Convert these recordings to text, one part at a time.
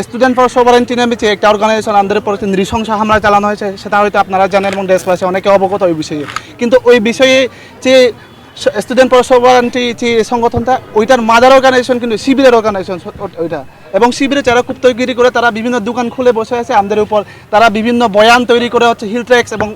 Student for sovereignty নামে যে একটা অর্গানাইজেশন আমাদের উপর নৃশংস হামলা চালানো হয়েছে, সেটা হয়তো আপনারা জানেন এবং দেশবাসী অনেকে অবগত ওই বিষয়ে। কিন্তু ওই বিষয়ে যে স্টুডেন্ট ফর সভারেন্টি যে সংগঠনটা, ওইটার মাদার অর্গানাইজেশন কিন্তু শিবিরের অর্গানাইজেশন ওইটা। এবং শিবিরে যারা কুপ্তগিরি করে, তারা বিভিন্ন দোকান খুলে বসে আছে আমাদের উপর। তারা বিভিন্ন বয়ান তৈরি করে হচ্ছে হিল ট্র্যাক্স এবং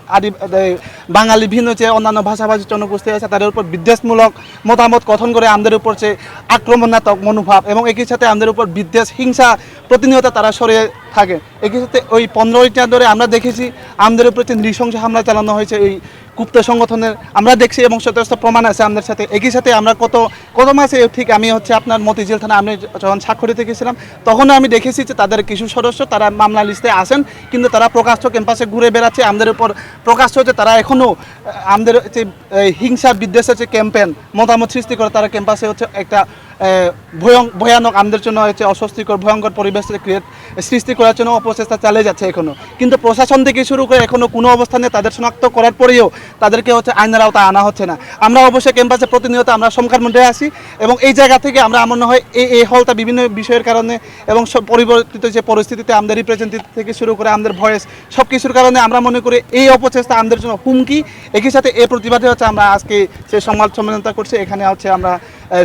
বাঙালি ভিন্ন যে অন্যান্য ভাষাভাষী জনগোষ্ঠী আছে তাদের উপর বিদ্বেষমূলক মতামত গঠন করে আমাদের উপর যে আক্রমণাত্মক মনোভাব, এবং একই সাথে আমাদের উপর বিদ্বেষ হিংসা প্রতিনিয়ত তারা সরিয়ে থাকে। একই সাথে ওই 15টা ধরে আমরা দেখেছি আমাদের উপর যে নৃশংস হামলা চালানো হয়েছে এই গুপ্ত সংগঠনের, আমরা দেখছি এবং যথেষ্ট প্রমাণ আছে আমাদের সাথে। একই সাথে আমরা কত মাসে ঠিক আমি হচ্ছে আপনার মতিঝিল থানা, আমি যখন স্বাক্ষরিতে গেছিলাম তখনও আমি দেখেছি যে তাদের কিছু সদস্য তারা মামলা লিস্টে আসেন, কিন্তু তারা প্রকাশ্য ক্যাম্পাসে ঘুরে বেড়াচ্ছে। আমাদের উপর প্রকাশ্য হচ্ছে তারা এখনও আমাদের যে হিংসা বিদ্বেষের যে ক্যাম্পেন মতামত সৃষ্টি করে, তারা ক্যাম্পাসে হচ্ছে একটা ভয়ানক আমাদের জন্য হচ্ছে অস্বস্তিকর ভয়ঙ্কর পরিবেশ সৃষ্টি করার জন্য অপচেষ্টা চালিয়ে যাচ্ছে এখনও। কিন্তু প্রশাসন থেকে শুরু করে এখনও কোনো অবস্থানে তাদের শনাক্ত করার পরেও তাদেরকে হচ্ছে আইনের আওতায় আনা হচ্ছে না। আমরা অবশ্যই ক্যাম্পাসে প্রতিনিয়ত আমরা সংখ্যার মধ্যে আসি, এবং এই জায়গা থেকে আমরা মনে হয় এই হলটা বিভিন্ন বিষয়ের কারণে এবং সব পরিবর্তিত যে পরিস্থিতিতে আমাদের রিপ্রেজেন্টেটিভ থেকে শুরু করে আমাদের ভয়েস সব কিছুর কারণে আমরা মনে করি এই অপচেষ্টা আমাদের জন্য হুমকি। একই সাথে এই প্রতিবাদে হচ্ছে আমরা আজকে যে সংবাদ সম্মেলনটা করছি, এখানে হচ্ছে আমরা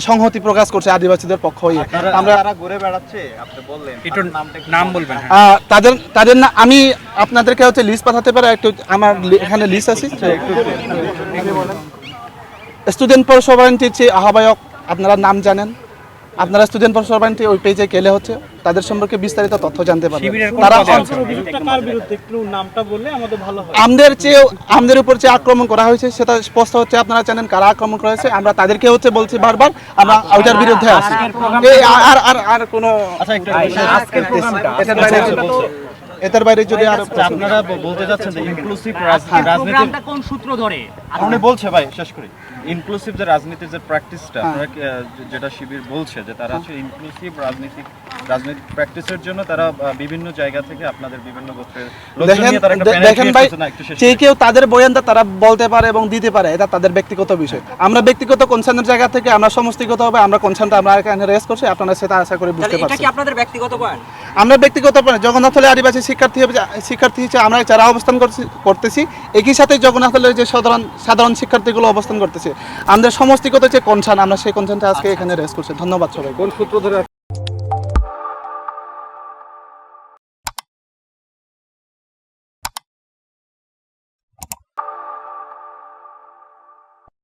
সংহতি প্রকাশ করছি আদিবাসীদের পক্ষ হয়ে। আমরা ঘুরে বেড়াচ্ছে, আপনি বললেন একটু নাম বলবেন। তাদের না, আমি আপনাদেরকে হচ্ছে লিস্ট পাঠাতে পারি, একটু আমার এখানে লিস্ট আছে। স্টুডেন্ট ফর সভারেন্টির যে আহ্বায়ক, আপনারা নাম জানেন, আপনারা স্টুডেন্ট ফর সভারেন্টি ওই পেজে গেলে হচ্ছে তাদের সম্পর্কে বিস্তারিত তথ্য জানতে পারবেন। তারা আমাদের উপর যে আক্রমণ করা হয়েছে সেটা স্পষ্ট হচ্ছে, আপনারা জানেন কারা আক্রমণ করা হয়েছে। আমরা তাদেরকে হচ্ছে বলছি বারবার আমরা ওইটার বিরুদ্ধে আছি। আর কোনো এটার বাইরে যদি আর আপনারা বলতে যাচ্ছেন যে ইনক্লুসিভ রাজনীতি কোন সূত্র ধরে আপনি বলছে ভাই শেষ করি, ইনক্লুসিভ যে রাজনীতির যে প্র্যাকটিসটা আপনারা যেটা শিবির বলছে যে তারা হচ্ছে ইনক্লুসিভ রাজনীতিক প্র্যাকটিসের জন্য তারা বিভিন্ন জায়গা থেকে আপনাদের বিভিন্ন গোত্রের লোকজন নিয়ে তারা একটা প্যানেল দেখেন ভাই, যে কেউ তাদের বয়ানটা তারা বলতে পারে এবং দিতে পারে, এটা তাদের ব্যক্তিগত বিষয়। আমরা ব্যক্তিগত কনসার্নের জায়গা থেকে আমরা সমষ্টিগতভাবে আমরা কনসার্নটা আমরা এখানে রেজ করছি, আপনারা সেটা আশা করি বুঝতে পারছেন। এটা কি আপনাদের ব্যক্তিগত বয়ান? আমরা ব্যক্তিগত জগন্নাথলে আদিবাসী শিক্ষার্থী হিসেবে আমরা যারা অবস্থান করতেছি, একই সাথে জগন্নাথলের যে সাধারণ শিক্ষার্থীগুলো অবস্থান করতেছে, আমাদের সমষ্টিগত যে কনসার্ন, আমরা সেই কনসার্নটা আজকে এখানে রেজ করছি। ধন্যবাদ সবাই। কোন সূত্র ধরে